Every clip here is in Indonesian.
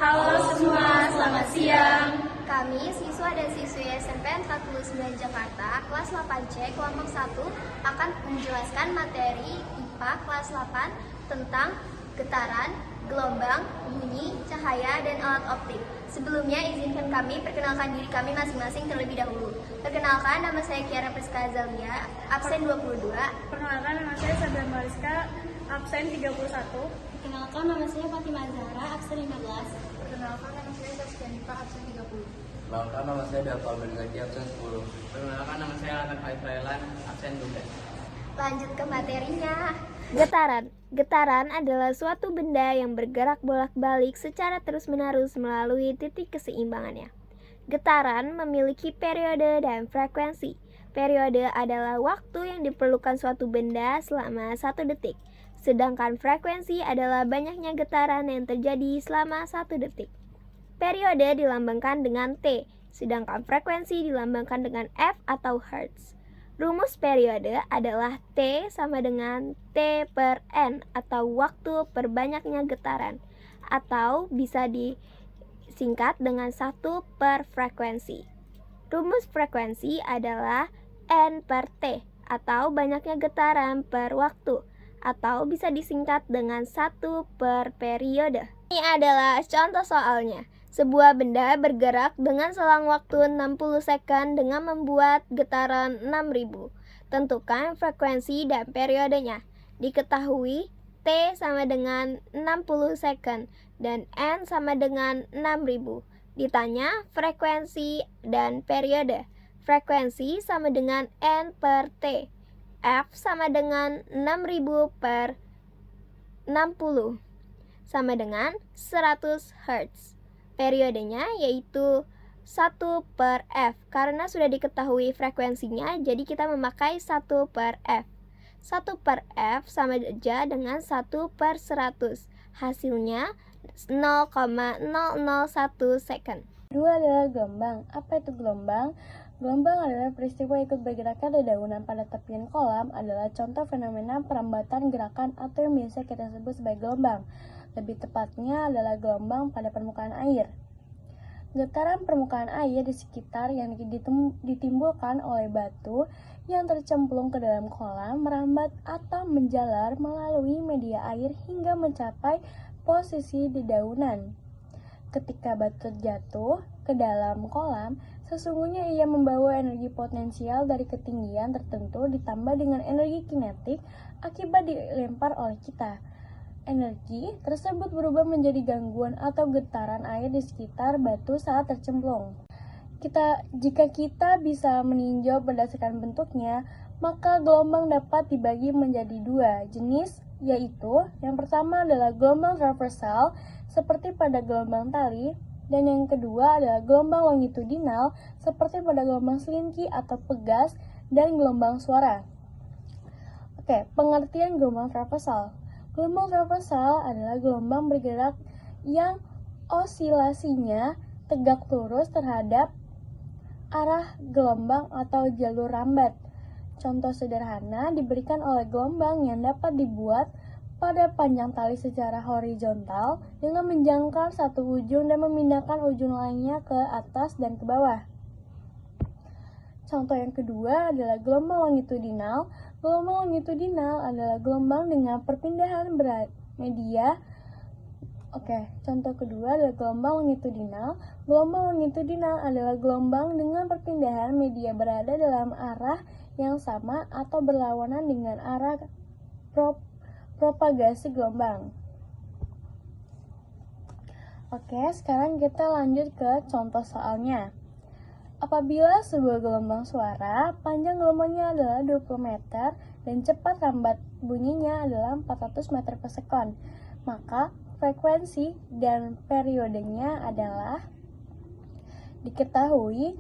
Halo semua, selamat siang. Kami siswa dan siswi SMP 49 Jakarta kelas 8C kelompok 1 akan menjelaskan materi IPA kelas 8 tentang getaran, gelombang, bunyi, cahaya, dan alat optik. Sebelumnya izinkan kami perkenalkan diri kami masing-masing terlebih dahulu. Perkenalkan, nama saya Kiara Priska Azalia, absen 22. Perkenalkan, nama saya Sabda Mariska, absen 31. Perkenalkan, nama saya Fatimah Zahra, absen 15. Perkenalkan, nama saya Tasyanita, absen 30. Perkenalkan, nama saya Dapal Berzaki, absen 10. Perkenalkan, nama saya Akan Faizlan, absen 12. Lanjut ke materinya. Getaran. Getaran adalah suatu benda yang bergerak bolak-balik secara terus-menerus melalui titik keseimbangannya. Getaran memiliki periode dan frekuensi. Periode adalah waktu yang diperlukan suatu benda selama 1 detik. Sedangkan frekuensi adalah banyaknya getaran yang terjadi selama 1 detik. Periode dilambangkan dengan T, sedangkan frekuensi dilambangkan dengan F atau Hertz. Rumus periode adalah T sama dengan T per N atau waktu per banyaknya getaran, atau bisa disingkat dengan 1 per frekuensi. Rumus frekuensi adalah N per T atau banyaknya getaran per waktu, atau bisa disingkat dengan 1 per periode. Ini adalah contoh soalnya. Sebuah benda bergerak dengan selang waktu 60 second dengan membuat getaran 6000. Tentukan frekuensi dan periodenya. Diketahui T sama dengan 60 second dan N sama dengan 6000. Ditanya frekuensi dan periode. Frekuensi sama dengan N per T. F sama dengan 6000 per 60 sama dengan 100 Hz. Periodenya yaitu 1 per F. Karena sudah diketahui frekuensinya, jadi kita memakai 1 per F. 1 per F sama saja dengan 1 per 100. Hasilnya 0,001 second. Kedua adalah gelombang. Apa itu gelombang? Gelombang adalah peristiwa ikut bergeraknya dedaunan pada tepian kolam, adalah contoh fenomena perambatan gerakan atau yang biasa kita sebut sebagai gelombang. Lebih tepatnya adalah gelombang pada permukaan air. Getaran permukaan air di sekitar yang ditimbulkan oleh batu yang tercemplung ke dalam kolam merambat atau menjalar melalui media air hingga mencapai posisi dedaunan. Ketika batu jatuh ke dalam kolam, sesungguhnya ia membawa energi potensial dari ketinggian tertentu ditambah dengan energi kinetik akibat dilempar oleh kita. Energi tersebut berubah menjadi gangguan atau getaran air di sekitar batu saat tercemplung. Jika kita bisa meninjau berdasarkan bentuknya, maka gelombang dapat dibagi menjadi 2 jenis, yaitu yang pertama adalah gelombang transversal seperti pada gelombang tali, dan yang kedua adalah gelombang longitudinal seperti pada gelombang selinki atau pegas dan gelombang suara. Oke, pengertian gelombang transversal. Gelombang transversal adalah gelombang bergerak yang osilasinya tegak lurus terhadap arah gelombang atau jalur rambat. Contoh sederhana diberikan oleh gelombang yang dapat dibuat pada panjang tali secara horizontal dengan menjangkau satu ujung dan memindahkan ujung lainnya ke atas dan ke bawah. Contoh yang kedua adalah gelombang longitudinal. Gelombang longitudinal adalah gelombang dengan perpindahan media. Contoh kedua adalah gelombang longitudinal. Gelombang longitudinal adalah gelombang dengan perpindahan media berada dalam arah yang sama atau berlawanan dengan arah propagasi gelombang. Sekarang kita lanjut ke contoh soalnya. Apabila sebuah gelombang suara, panjang gelombangnya adalah 20 meter dan cepat rambat bunyinya adalah 400 meter per sekon, maka frekuensi dan periodenya adalah diketahui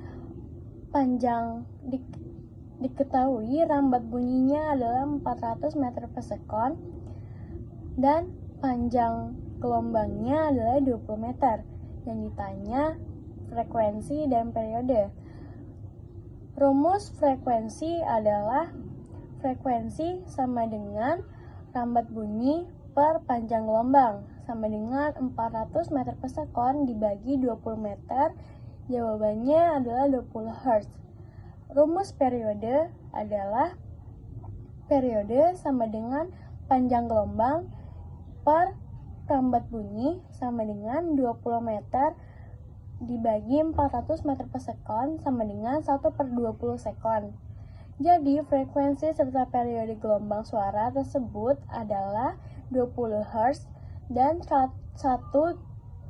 rambat bunyinya adalah 400 meter per sekon dan panjang gelombangnya adalah 20 meter. Yang ditanya frekuensi dan periode. Rumus frekuensi adalah frekuensi sama dengan rambat bunyi per panjang gelombang, sama dengan 400 meter per sekon dibagi 20 meter. Jawabannya adalah 20 Hz. Rumus periode adalah periode sama dengan panjang gelombang per perambat bunyi sama dengan 20 meter dibagi 400 meter per sekon sama dengan 1 per 20 sekon. Jadi, frekuensi serta periode gelombang suara tersebut adalah 20 Hz dan 1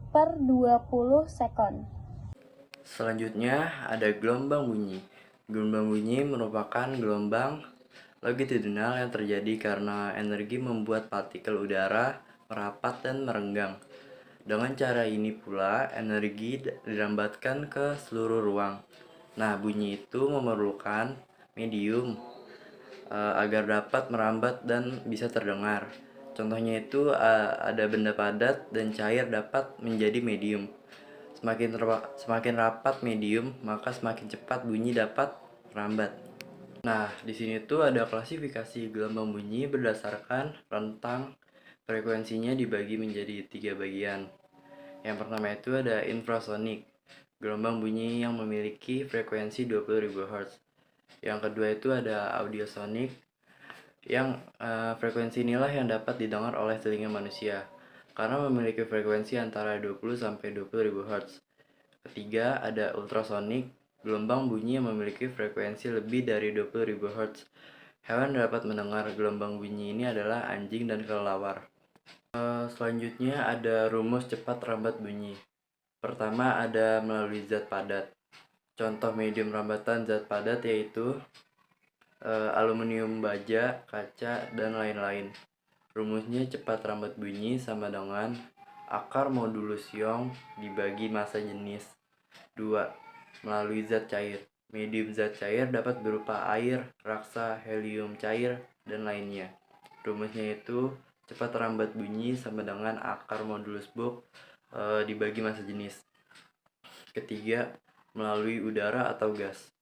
per 20 sekon. Selanjutnya ada gelombang bunyi. Gelombang bunyi merupakan gelombang longitudinal yang terjadi karena energi membuat partikel udara merapat dan merenggang. Dengan cara ini pula energi dirambatkan ke seluruh ruang. Nah, bunyi itu memerlukan medium agar dapat merambat dan bisa terdengar. Contohnya itu ada benda padat dan cair dapat menjadi medium. Semakin rapat medium, maka semakin cepat bunyi dapat merambat. Nah, di sini tuh ada klasifikasi gelombang bunyi berdasarkan rentang frekuensinya dibagi menjadi 3 bagian. Yang pertama itu ada infrasonik, gelombang bunyi yang memiliki frekuensi 20.000 Hz. Yang kedua itu ada audiosonik, yang frekuensi inilah yang dapat didengar oleh telinga manusia karena memiliki frekuensi antara 20 sampai 20.000 Hz. Ketiga, ada ultrasonik, gelombang bunyi yang memiliki frekuensi lebih dari 20.000 Hz. Hewan yang dapat mendengar gelombang bunyi ini adalah anjing dan kelelawar. Selanjutnya ada rumus cepat rambat bunyi. Pertama ada melalui zat padat. Contoh medium rambatan zat padat yaitu aluminium baja, kaca, dan lain-lain. Rumusnya cepat rambat bunyi sama dengan akar modulus Young dibagi massa jenis 2 melalui zat cair. Medium zat cair dapat berupa air, raksa, helium cair, dan lainnya. Rumusnya itu cepat rambat bunyi sama dengan akar modulus Book dibagi massa jenis. Ketiga, melalui udara atau gas.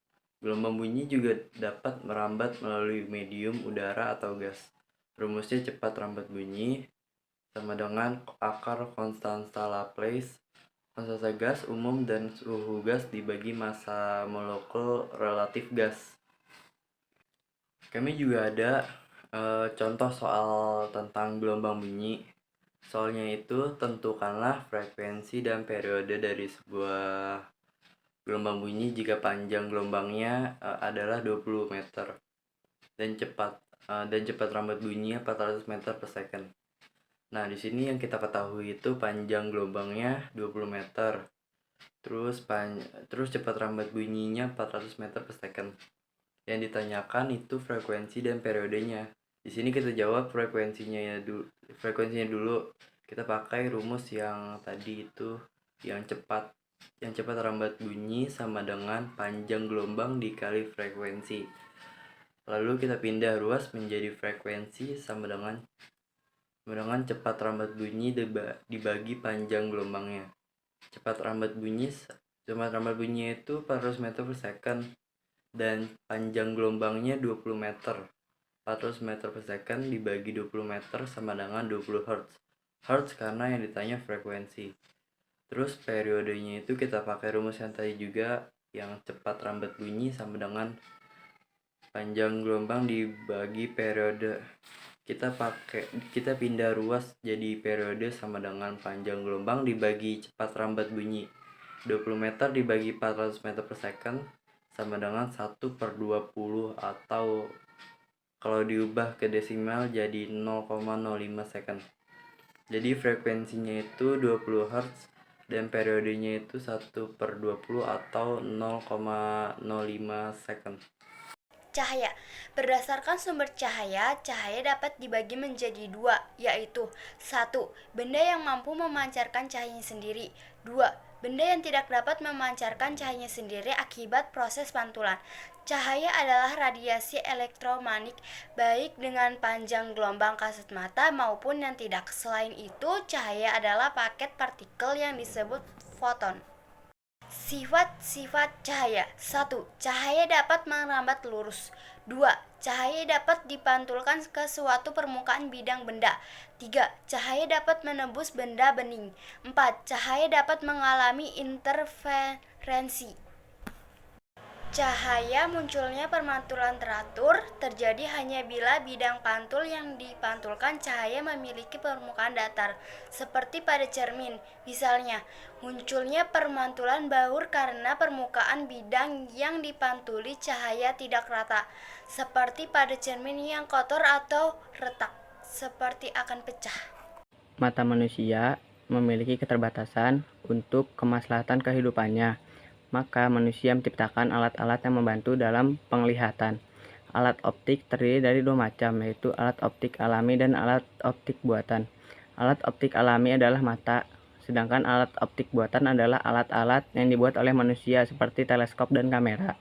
Gelombang bunyi juga dapat merambat melalui medium udara atau gas. Rumusnya cepat rambat bunyi sama dengan akar konstansa Laplace, konstansa gas umum dan suhu gas dibagi massa molekul relatif gas. Kami juga ada contoh soal tentang gelombang bunyi. Soalnya itu tentukanlah frekuensi dan periode dari sebuah gelombang bunyi jika panjang gelombangnya adalah 20 meter dan cepat rambat bunyinya 400 meter per second. Nah, di sini yang kita ketahui itu panjang gelombangnya 20 meter. Terus cepat rambat bunyinya 400 meter per second. Yang ditanyakan itu frekuensi dan periodenya. Di sini kita jawab frekuensinya dulu. Kita pakai rumus yang tadi itu yang cepat rambat bunyi sama dengan panjang gelombang dikali frekuensi. Lalu kita pindah ruas menjadi frekuensi sama dengan cepat rambat bunyi dibagi panjang gelombangnya. Cepat rambat bunyi itu 400 meter per second dan panjang gelombangnya 20 meter. 400 meter per second dibagi 20 meter sama dengan 20 Hz. Hz karena yang ditanya frekuensi. Terus periodenya itu kita pakai rumus yang tadi juga, yang cepat rambat bunyi sama dengan panjang gelombang dibagi periode. Kita pindah ruas jadi periode sama dengan panjang gelombang dibagi cepat rambat bunyi. 20 meter dibagi 400 meter per second sama dengan 1 per 20 atau kalau diubah ke desimal jadi 0,05 second. Jadi frekuensinya itu 20 Hz dan periodenya itu 1 per 20 atau 0,05 second. Cahaya. Berdasarkan sumber cahaya, cahaya dapat dibagi menjadi 2, yaitu 1. Benda yang mampu memancarkan cahayanya sendiri. 2. Benda yang tidak dapat memancarkan cahayanya sendiri akibat proses pantulan. Cahaya adalah radiasi elektromagnetik baik dengan panjang gelombang kasat mata maupun yang tidak. Selain itu, cahaya adalah paket partikel yang disebut foton. Sifat-sifat cahaya. 1. Cahaya dapat merambat lurus. 2. Cahaya dapat dipantulkan ke suatu permukaan bidang benda. 3. Cahaya dapat menembus benda bening. 4. Cahaya dapat mengalami interferensi. Cahaya munculnya permantulan teratur terjadi hanya bila bidang pantul yang dipantulkan cahaya memiliki permukaan datar, seperti pada cermin. Misalnya, munculnya permantulan baur karena permukaan bidang yang dipantuli cahaya tidak rata, seperti pada cermin yang kotor atau retak, seperti akan pecah. Mata manusia memiliki keterbatasan untuk kemaslahatan kehidupannya. Maka manusia menciptakan alat-alat yang membantu dalam penglihatan. Alat optik terdiri dari dua macam, yaitu alat optik alami dan alat optik buatan. Alat optik alami adalah mata, sedangkan alat optik buatan adalah alat-alat yang dibuat oleh manusia seperti teleskop dan kamera.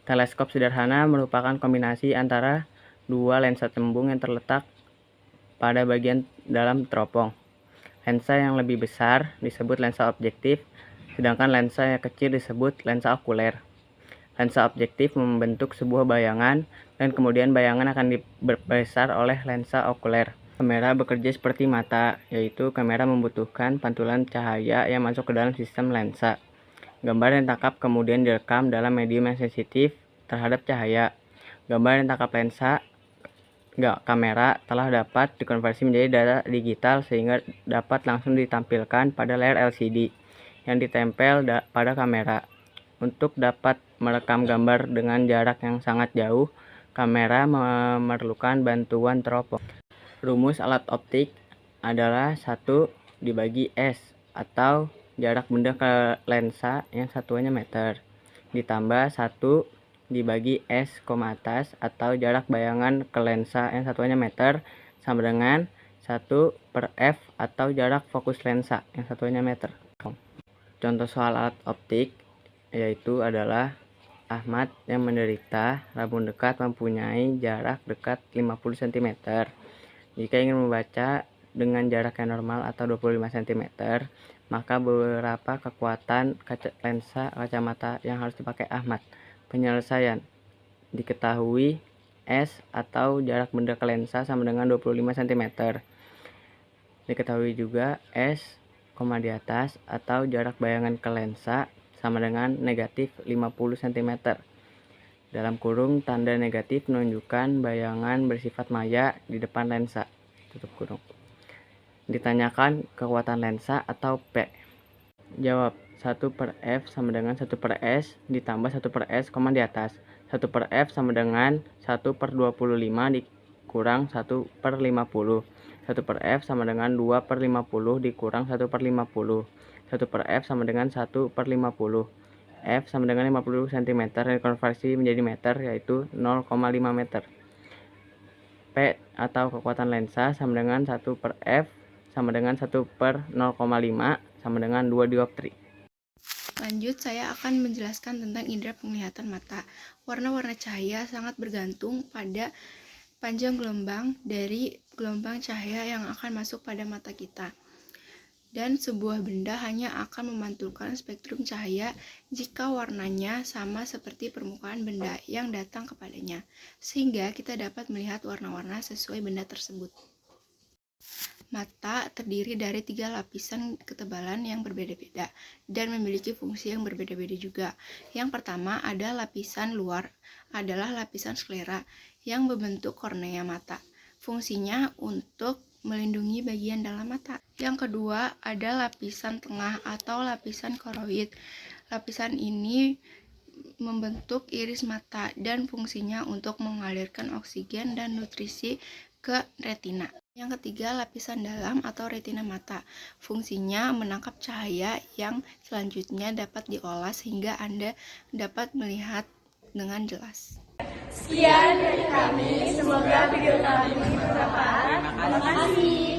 Teleskop sederhana merupakan kombinasi antara dua lensa cembung yang terletak pada bagian dalam teropong. Lensa yang lebih besar disebut lensa objektif, sedangkan lensa yang kecil disebut lensa okuler. Lensa objektif membentuk sebuah bayangan dan kemudian bayangan akan diperbesar oleh lensa okuler. Kamera bekerja seperti mata, yaitu kamera membutuhkan pantulan cahaya yang masuk ke dalam sistem lensa. Gambar yang ditangkap kemudian direkam dalam medium yang sensitif terhadap cahaya. Gambar yang ditangkap lensa kamera telah dapat dikonversi menjadi data digital sehingga dapat langsung ditampilkan pada layar LCD yang ditempel pada kamera. Untuk dapat merekam gambar dengan jarak yang sangat jauh, kamera memerlukan bantuan teropong. Rumus alat optik adalah 1 dibagi S, atau jarak benda ke lensa yang satuannya meter, ditambah 1 dibagi S, atas, atau jarak bayangan ke lensa yang satuannya meter, sama dengan 1/F, atau jarak fokus lensa yang satuannya meter. Contoh soal alat optik yaitu adalah Ahmad yang menderita rabun dekat mempunyai jarak dekat 50 cm. Jika ingin membaca dengan jarak yang normal atau 25 cm, maka berapa kekuatan lensa kacamata yang harus dipakai Ahmad? Penyelesaian. Diketahui S atau jarak benda ke lensa sama dengan 25 cm. Diketahui juga S, di atas atau jarak bayangan ke lensa sama dengan negatif 50 cm. Dalam kurung, tanda negatif menunjukkan bayangan bersifat maya di depan lensa. Tutup kurung. Ditanyakan kekuatan lensa atau P. Jawab, 1/F sama dengan 1/S ditambah 1/S, di atas. 1/F sama dengan 1/25 dikurang 1/50. 1/F sama dengan 2/50 dikurang 1/50. 1/F sama dengan 1/50. F sama dengan 50 cm dan dikonversi menjadi meter, yaitu 0,5 meter. P atau kekuatan lensa sama dengan 1/F sama dengan 1/0,5 sama dengan 2 dioptri. Lanjut, saya akan menjelaskan tentang indera penglihatan mata. Warna-warna cahaya sangat bergantung pada panjang gelombang dari gelombang cahaya yang akan masuk pada mata kita. Dan sebuah benda hanya akan memantulkan spektrum cahaya jika warnanya sama seperti permukaan benda yang datang kepadanya, sehingga kita dapat melihat warna-warna sesuai benda tersebut. Mata terdiri dari 3 lapisan ketebalan yang berbeda-beda dan memiliki fungsi yang berbeda-beda juga. Yang pertama ada lapisan luar, adalah lapisan sklera yang membentuk kornea mata. Fungsinya untuk melindungi bagian dalam mata. Yang kedua ada lapisan tengah atau lapisan koroid. Lapisan ini membentuk iris mata dan fungsinya untuk mengalirkan oksigen dan nutrisi ke retina. Yang ketiga, lapisan dalam atau retina mata. Fungsinya menangkap cahaya yang selanjutnya dapat diolah sehingga Anda dapat melihat dengan jelas. Sekian dari kami, semoga video kali ini bermanfaat. Terima kasih.